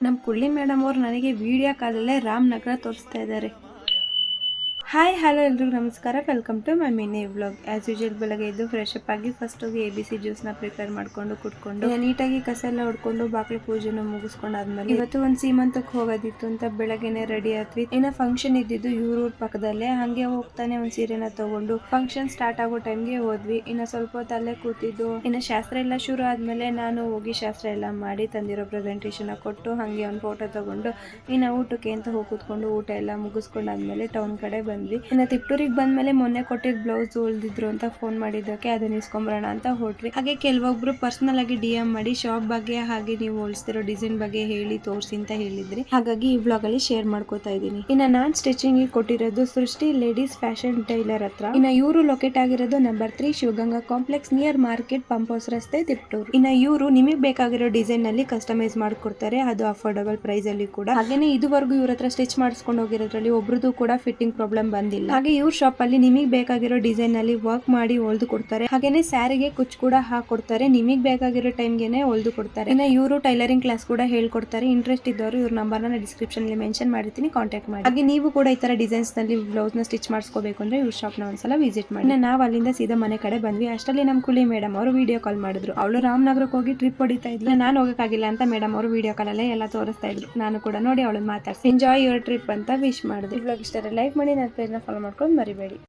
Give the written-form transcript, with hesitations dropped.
ನಮ್ಮ ಕುಳ್ಳಿ ಮೇಡಮ್ ಅವರು ನನಗೆ ವಿಡಿಯೋ ಕಾಲಲ್ಲೇ ರಾಮನಗರ ತೋರಿಸ್ತಾ ಇದ್ದಾರೆ. ಹಾಯ್ ಹಲೋ ಎಲ್ರಿಗೂ ನಮಸ್ಕಾರ, welcome to my mini vlog. As usual ಬೆಳಗ್ಗೆ ಎದ್ದು ಫ್ರೆಶ್ ಅಪ್ ಆಗಿ ಫಸ್ಟ್ ಹೋಗಿ ABC ಜ್ಯೂಸ್ನ ಪ್ರಿಪೇರ್ ಮಾಡಿಕೊಂಡು ಕುಟ್ಕೊಂಡು ನೀಟಾಗಿ ಕಸ ಎಲ್ಲ ಹೊಡ್ಕೊಂಡು ಬಾಕ್ಲು ಪೂಜೆನ ಮುಗಿಸ್ಕೊಂಡಾದ್ಮೇಲೆ ಇವತ್ತು ಒಂದು ಸೀಮಂತಕ್ಕೆ ಹೋಗೋದಿತ್ತು ಅಂತ ಬೆಳಗ್ಗೆನೆ ರೆಡಿ ಆದ್ವಿ. ಏನೋ ಫಂಕ್ಷನ್ ಇದ್ದಿದ್ದು ಇವ್ರೂರ್ ಪಕ್ಕದಲ್ಲೇ, ಹಂಗೆ ಹೋಗ್ತಾನೆ ಒಂದು ಸೀರೆನ ತಗೊಂಡು ಫಂಕ್ಷನ್ ಸ್ಟಾರ್ಟ್ ಆಗೋ ಟೈಮ್ಗೆ ಹೋದ್ವಿ. ಇನ್ನು ಸ್ವಲ್ಪ ಹೊತ್ತಲ್ಲೇ ಕೂತಿದ್ದು ಇನ್ನು ಶಾಸ್ತ್ರ ಎಲ್ಲ ಶುರು ಆದ್ಮೇಲೆ ನಾನು ಹೋಗಿ ಶಾಸ್ತ್ರ ಎಲ್ಲ ಮಾಡಿ ತಂದಿರೋ ಪ್ರೆಸೆಂಟೇಷನ್ ಕೊಟ್ಟು ಹಂಗೆ ಒಂದು ಫೋಟೋ ತಗೊಂಡು ಇನ್ನು ಊಟಕ್ಕೆ ಅಂತ ಹೋಗಿ ಕೂತ್ಕೊಂಡು ಊಟ ಎಲ್ಲ ಮುಗಿಸ್ಕೊಂಡಾದ್ಮೇಲೆ ಟೌನ್ ಕಡೆ ಬಂದ್ವಿ. ಇನ್ನು ತಿಪ್ಟೂರಿಗೆ ಬಂದ್ಮೇಲೆ ಮೊನ್ನೆ ಕೊಟ್ಟಿದ್ದ ಬ್ಲೌಸ್ ಹೊಲ್ದಿದ್ರು ಅಂತ ಫೋನ್ ಮಾಡಿದ್ದಕ್ಕೆ ಅದನ್ನ ಇಸ್ಕೊಂಬರೋಣ ಅಂತ ಹೊರಟ್ವಿ. ಹಾಗೆ ಕೆಲವೊಬ್ರು ಪರ್ಸನಲ್ ಆಗಿ DM ಮಾಡಿ ಶಾಪ್ ಬಗ್ಗೆ ಹಾಗೆ ನೀವು ಹೊಲಿಸ್ತಿರೋ ಡಿಸೈನ್ ಬಗ್ಗೆ ಹೇಳಿ ತೋರಿಸಿ ಅಂತ ಹೇಳಿದ್ರಿ. ಹಾಗಾಗಿ ಈ ವ್ಲಾಗ್ ಅಲ್ಲಿ ಶೇರ್ ಮಾಡ್ಕೋತಾ ಇದ್ದೀನಿ. ಇನ್ನು ನಾನ್ ಸ್ಟಿಚಿಂಗ್ ಕೊಟ್ಟಿರೋದು ಸೃಷ್ಟಿ ಲೇಡೀಸ್ ಫ್ಯಾಷನ್ ಟೈಲರ್ ಹತ್ರ. ಇನ್ನು ಇವರು ಲೊಕೇಟ್ ಆಗಿರೋದು number 3 Shivaganga complex near market pump house ರಸ್ತೆ ತಿಪ್ಟೂರು. ಇನ್ನು ಇವರು ನಿಮಗೆ ಬೇಕಾಗಿರೋ ಡಿಸೈನ್ ನಲ್ಲಿ ಕಸ್ಟಮೈಸ್ ಮಾಡ್ಕೊಡ್ತಾರೆ, ಅದು ಅಫೋರ್ಡಬಲ್ ಪ್ರೈಸ್ ಅಲ್ಲಿ ಕೂಡ. ಹಾಗೇನೆ ಇದುವರೆಗೂ ಇವ್ರ ಹತ್ರ ಸ್ಟಿಚ್ ಮಾಡಿಸ್ಕೊಂಡು ಹೋಗಿರೋದ್ರಲ್ಲಿ ಒಬ್ರದ್ದು ಕೂಡ ಫಿಟ್ಟಿಂಗ್ ಪ್ರಾಬ್ಲಮ್ ಬಂದಿಲ್ಲ. ಹಾಗೆ ಇವ್ರ ಶಾಪ್ ಅಲ್ಲಿ ನಿಮಗೆ ಬೇಕಾಗಿರೋ ಡಿಸೈನ್ ನಲ್ಲಿ ವರ್ಕ್ ಮಾಡಿ ಹೊಲ್ದು ಕೊಡ್ತಾರೆ. ಹಾಗೇನೆ ಸ್ಯಾರಿಗೆ ಕುಚ್ ಕೂಡ ಹಾಕೊಡ್ತಾರೆ, ನಿಮಗೆ ಬೇಕಾಗಿರೋ ಟೈಮ್ಗೆನೆ ಹೊಲ್ದು ಕೊಡ್ತಾರೆ. ಇನ್ನು ಇವರು ಟೈಲರಿಂಗ್ ಕ್ಲಾಸ್ ಕೂಡ ಹೇಳ್ಕೊಡ್ತಾರೆ. ಇಂಟ್ರೆಸ್ಟ್ ಇದ್ದವರು ಇವ್ರ ನಂಬರ್ ನ ಡಿಸ್ಕ್ರಿಪ್ಷನ್ ಅಲ್ಲಿ ಮೆನ್ಷನ್ ಮಾಡಿರ್ತೀನಿ, ಕಾಂಟ್ಯಾಕ್ಟ್ ಮಾಡಿ. ಹಾಗೆ ನೀವು ಕೂಡ ಈ ತರ ಡಿಸೈನ್ಸ್ ನಲ್ಲಿ ಬ್ಲೌಸ್ ನ ಸ್ಟಿಚ್ ಮಾಡಿಸ್ಕೋಬೇಕು ಅಂದ್ರೆ ಇವ್ರ ಶಾಪ್ ನ ಒಂದ್ಸಲ ವಿಸಿಟ್ ಮಾಡಿ. ನಾವು ಅಲ್ಲಿಂದ ಸೀದಾ ಮನೆ ಕಡೆ ಬಂದ್ವಿ. ಅಷ್ಟರಲ್ಲಿ ನಮ್ ಕುಳಿ ಮೇಡಮ್ ಅವರು ವಿಡಿಯೋ ಕಾಲ್ ಮಾಡಿದ್ರು. ಅವಳು ರಾಮನಗರಕ್ಕೆ ಹೋಗಿ ಟ್ರಿಪ್ ಹೊಡಿತಾ ಇದ್ಲು, ನಾನು ಹೋಗಕ್ಕಾಗಿಲ್ಲ ಅಂತ ಮೇಡಮ್ ಅವರು ವಿಡಿಯೋ ಕಾಲ್ ಅಲ್ಲೇ ಎಲ್ಲ ತೋರಿಸ್ತಾ ಇದ್ರು. ನಾನು ಕೂಡ ನೋಡಿ ಅವಳನ್ನ ಮಾತಾಡ್ಸಿ ಎಂಜಾಯ್ ಯುವರ್ ಟ್ರಿಪ್ ಅಂತ ವಿಶ್ ಮಾಡಿದೆ. ಇವಾಗ ಇಷ್ಟ ಲೈಕ್ ಮಾಡಿ, ನನ್ನ ಪೇಜ್ ನ ಫಾಲೋ ಮಾಡ್ಕೊಂಡು ಮರಿಬೇಡಿ.